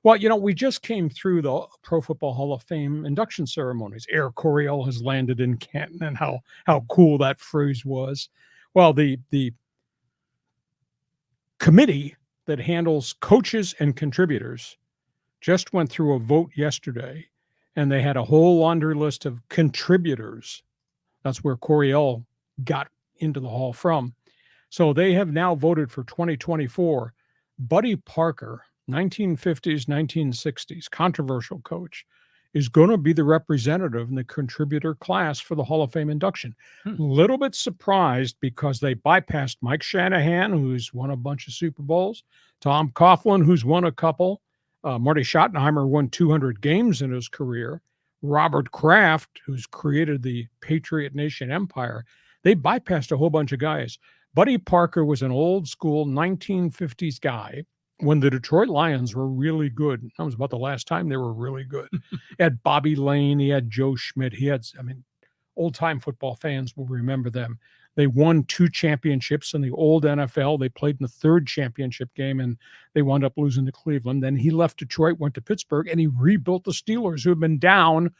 Well, we just came through the Pro Football Hall of Fame induction ceremonies. Eric Coryell has landed in Canton, and how cool that phrase was. Well, the committee that handles coaches and contributors just went through a vote yesterday, and they had a whole laundry list of contributors. That's where Coryell got into the hall from. So they have now voted for 2024. Buddy Parker, 1950s, 1960s, controversial coach, is going to be the representative in the contributor class for the Hall of Fame induction. A little bit surprised because they bypassed Mike Shanahan, who's won a bunch of Super Bowls, Tom Coughlin, who's won a couple, Marty Schottenheimer won 200 games in his career, Robert Kraft, who's created the Patriot Nation empire. They bypassed a whole bunch of guys. Buddy Parker was an old school 1950s guy when the Detroit Lions were really good. That was about the last time they were really good. He had Bobby Lane, he had Joe Schmidt, old-time football fans will remember them. They won 2 championships in the old NFL. They played in the 3rd championship game, and they wound up losing to Cleveland. Then he left Detroit, went to Pittsburgh, and he rebuilt the Steelers, who had been down.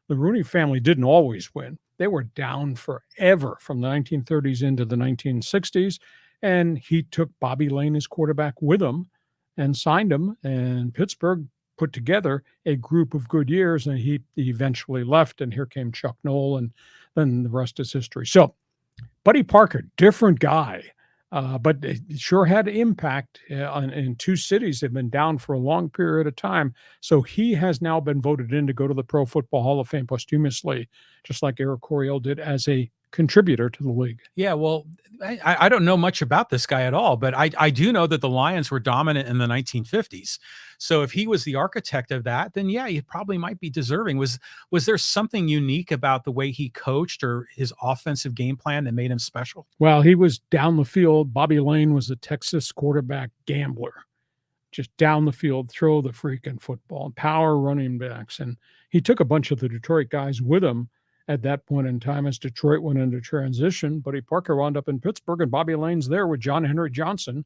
The Rooney family didn't always win. They were down forever from the 1930s into the 1960s, and he took Bobby Lane as quarterback with him and signed him, and Pittsburgh put together a group of good years, and he eventually left, and here came Chuck Noll, and then the rest is history. So Buddy Parker, different guy, but it sure had impact in 2 cities that have been down for a long period of time. So he has now been voted in to go to the Pro Football Hall of Fame posthumously, just like Eric Coryell did as a contributor to the league. Yeah, well, I don't know much about this guy at all, but I do know that the Lions were dominant in the 1950s. So if he was the architect of that, then yeah, he probably might be deserving. Was there something unique about the way he coached or his offensive game plan that made him special? Well, he was down the field. Bobby Lane was a Texas quarterback gambler. Just down the field, throw the freaking football, power running backs. And he took a bunch of the Detroit guys with him at that point in time as Detroit went into transition. Buddy Parker wound up in Pittsburgh, and Bobby Lane's there with John Henry Johnson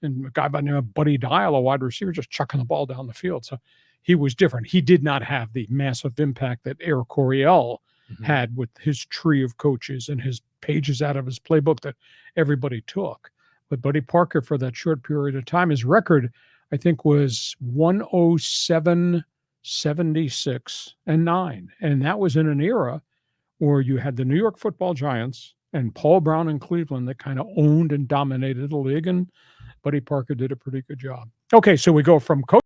and a guy by the name of Buddy Dial, a wide receiver, just chucking the ball down the field. So he was different. He did not have the massive impact that Eric Coryell had with his tree of coaches and his pages out of his playbook that everybody took. But Buddy Parker, for that short period of time, his record, I think, was 107, 76, and 9. And that was in an era where you had the New York Football Giants and Paul Brown in Cleveland that kind of owned and dominated the league, and Buddy Parker did a pretty good job. Okay, so we go from coach